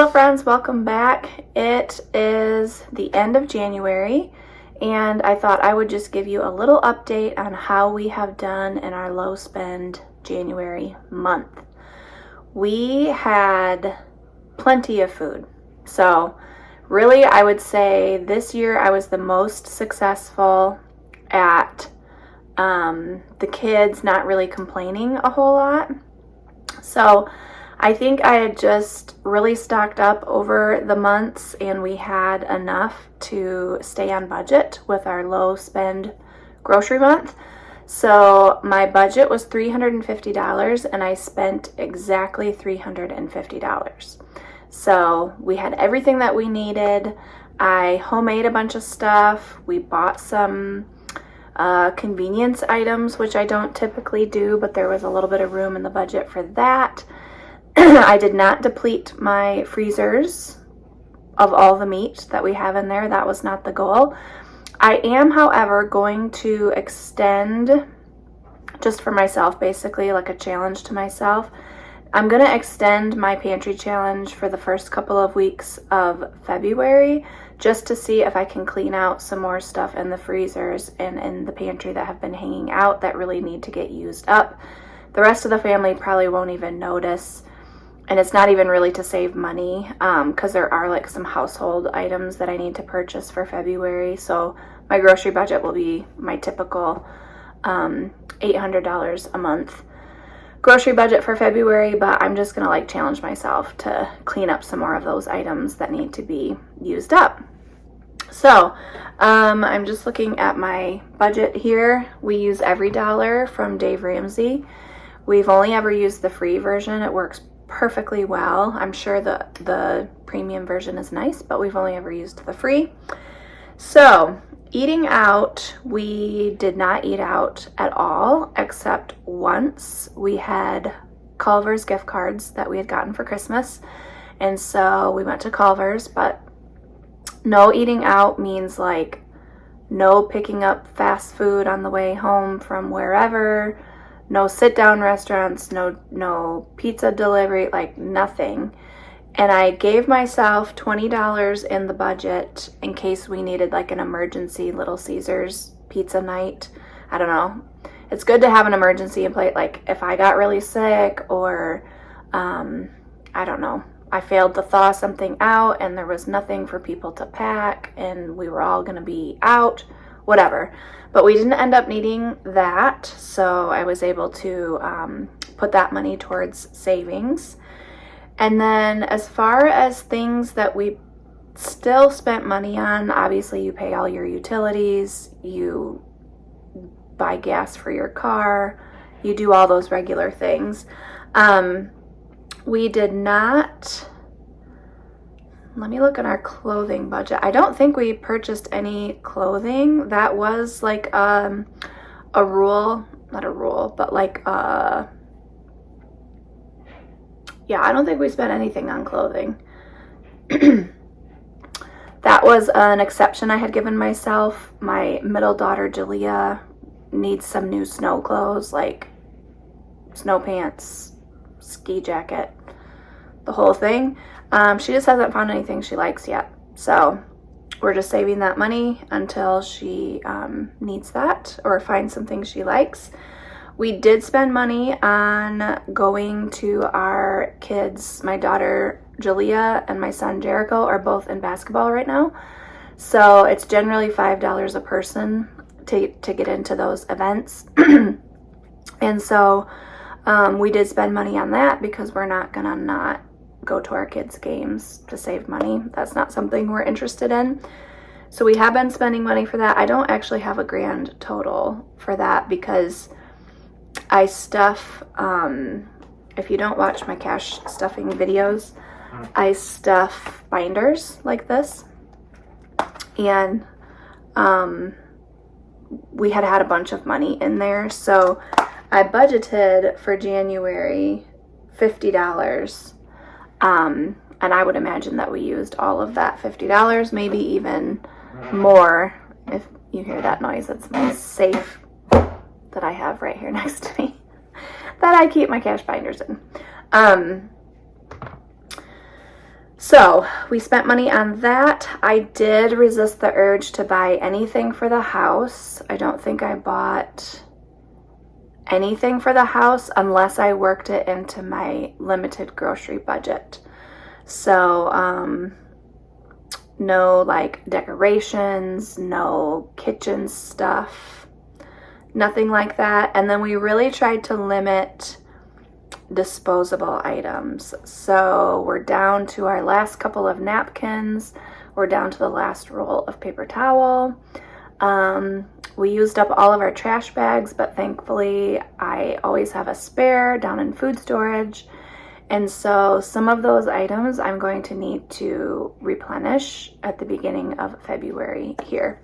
Hello friends, welcome back. It is the end of January and I thought I would just give you a little update on how we have done in our low spend January month. We had plenty of food. So really I would say this year I was the most successful at the kids not really complaining a whole lot. So I think I had just really stocked up over the months and we had enough to stay on budget with our low spend grocery month. So my budget was $350 and I spent exactly $350. So we had everything that we needed. I homemade a bunch of stuff. We bought some convenience items, which I don't typically do, but there was a little bit of room in the budget for that. I did not deplete my freezers of all the meat that we have in there. That was not the goal. I am, however, going to extend, just for myself, basically like a challenge to myself. I'm going to extend my pantry challenge for the first couple of weeks of February just to see if I can clean out some more stuff in the freezers and in the pantry that have been hanging out that really need to get used up. The rest of the family probably won't even notice. And it's not even really to save money because there are like some household items that I need to purchase for February. So my grocery budget will be my typical $800 a month grocery budget for February, but I'm just going to like challenge myself to clean up some more of those items that need to be used up. So I'm just looking at my budget here. We use Every Dollar from Dave Ramsey. We've only ever used the free version. It works perfectly well. I'm sure the premium version is nice, but we've only ever used the free. So eating out, we did not eat out at all except once. We had Culver's gift cards that we had gotten for Christmas, and so we went to Culver's, but no eating out means like no picking up fast food on the way home from wherever, no sit-down restaurants, no pizza delivery, like nothing. And I gave myself $20 in the budget in case we needed like an emergency Little Caesars pizza night. I don't know. It's good to have an emergency in place, like if I got really sick or I don't know, I failed to thaw something out and there was nothing for people to pack and we were all going to be out, whatever. But we didn't end up needing that, so I was able to put that money towards savings. And then as far as things that we still spent money on, obviously you pay all your utilities, you buy gas for your car, you do all those regular things. We did not, let me look at our clothing budget. I don't think we purchased any clothing. That was like a rule, not a rule, but like yeah, I don't think we spent anything on clothing. That was an exception I had given myself. My middle daughter, Julia, needs some new snow clothes, like snow pants, ski jacket, the whole thing. She just hasn't found anything she likes yet. So we're just saving that money until she needs that or finds something she likes. We did spend money on going to our kids. My daughter Julia and my son Jericho are both in basketball right now. So it's generally $5 a person to get into those events. And so we did spend money on that because we're not gonna not go to our kids' games to save money. That's not something we're interested in. So we have been spending money for that. I don't actually have a grand total for that because I stuff, if you don't watch my cash stuffing videos, I stuff binders like this. And we had a bunch of money in there. So I budgeted for January $50. And I would imagine that we used all of that $50, maybe even more. If you hear that noise, it's my safe that I have right here next to me that I keep my cash binders in. So we spent money on that. I did resist the urge to buy anything for the house. I don't think I bought anything for the house unless I worked it into my limited grocery budget. So no like decorations, no kitchen stuff, nothing like that. And then we really tried to limit disposable items. So we're down to our last couple of napkins. We're down to the last roll of paper towel. We used up all of our trash bags, but thankfully I always have a spare down in food storage. And so some of those items I'm going to need to replenish at the beginning of February here.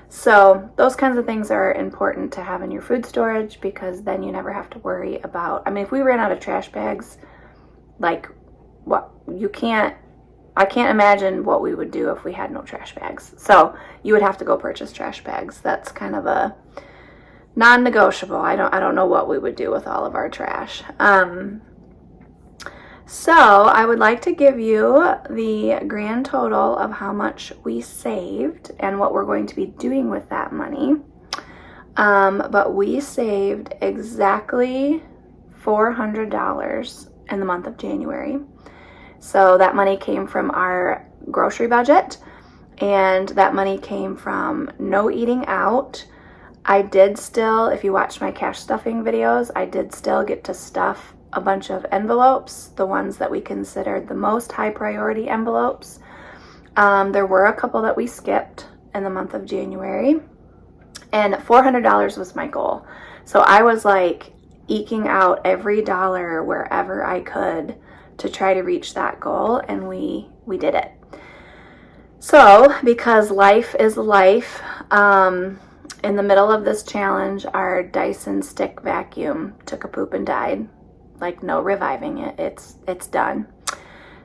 So those kinds of things are important to have in your food storage, because then you never have to worry about, I mean, if we ran out of trash bags, like what I can't imagine what we would do if we had no trash bags. So you would have to go purchase trash bags. That's kind of a non-negotiable. I don't know what we would do with all of our trash. So I would like to give you the grand total of how much we saved and what we're going to be doing with that money. But we saved exactly $400 in the month of January. So that money came from our grocery budget, and that money came from no eating out. I did still, if you watched my cash stuffing videos, I did still get to stuff a bunch of envelopes, the ones that we considered the most high priority envelopes. There were a couple that we skipped in the month of January, and $400 was my goal. So I was like eking out every dollar wherever I could to try to reach that goal, and we did it. So because life is life, in the middle of this challenge, our Dyson stick vacuum took a poop and died. Like, no reviving it. It's done.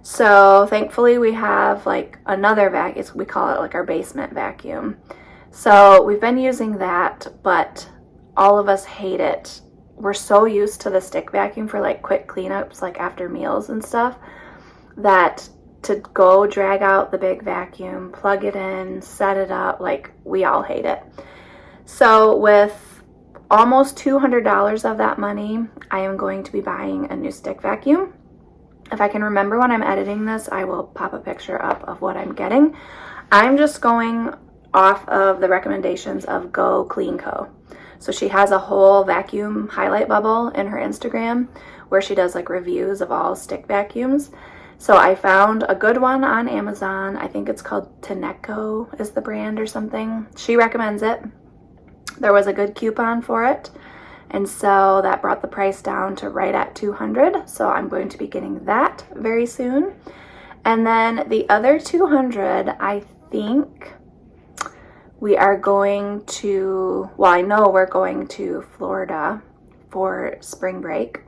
So thankfully we have like another vacuum. We call it like our basement vacuum. So we've been using that, but all of us hate it. We're so used to the stick vacuum for like quick cleanups, like after meals and stuff, that to go drag out the big vacuum, plug it in, set it up, like we all hate it. So with almost $200 of that money, I am going to be buying a new stick vacuum. If I can remember when I'm editing this, I will pop a picture up of what I'm getting. I'm just going off of the recommendations of Go Clean Co. So she has a whole vacuum highlight bubble in her Instagram where she does like reviews of all stick vacuums. So I found a good one on Amazon. I think it's called Teneco is the brand or something. She recommends it. There was a good coupon for it, and so that brought the price down to right at $200. So I'm going to be getting that very soon. And then the other $200, I think we are going to, well, I know we're going to Florida for spring break.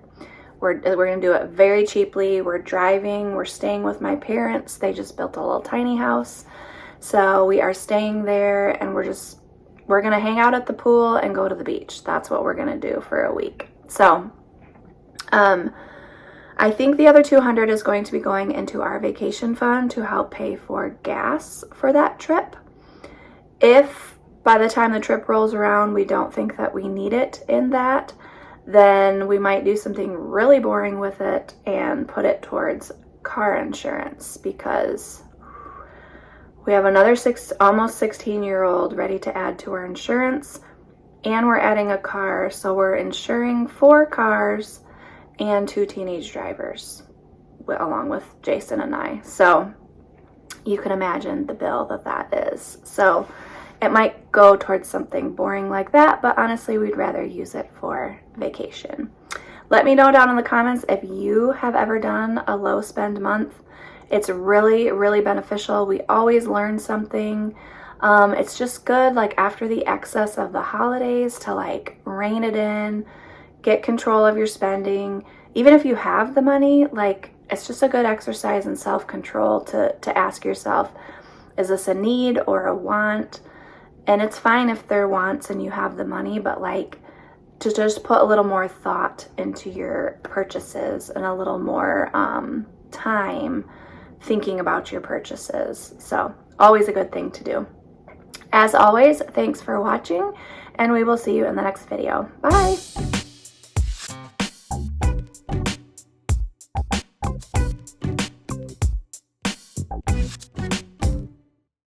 We're going to do it very cheaply. We're driving. We're staying with my parents. They just built a little tiny house. So we are staying there, and we're going to hang out at the pool and go to the beach. That's what we're going to do for a week. So I think the other $200 is going to be going into our vacation fund to help pay for gas for that trip. If by the time the trip rolls around, we don't think that we need it in that, then we might do something really boring with it and put it towards car insurance, because we have another almost 16-year-old ready to add to our insurance, and we're adding a car, so we're insuring 4 cars and 2 teenage drivers, along with Jason and I. So you can imagine the bill that is. So it might go towards something boring like that, but honestly, we'd rather use it for vacation. Let me know down in the comments if you have ever done a low spend month. It's really, really beneficial. We always learn something. It's just good, like after the excess of the holidays, to like rein it in, get control of your spending. Even if you have the money, like it's just a good exercise in self-control to ask yourself, is this a need or a want? And it's fine if they're wants and you have the money, but like to just put a little more thought into your purchases and a little more time thinking about your purchases. So always a good thing to do. As always, thanks for watching, and we will see you in the next video. Bye!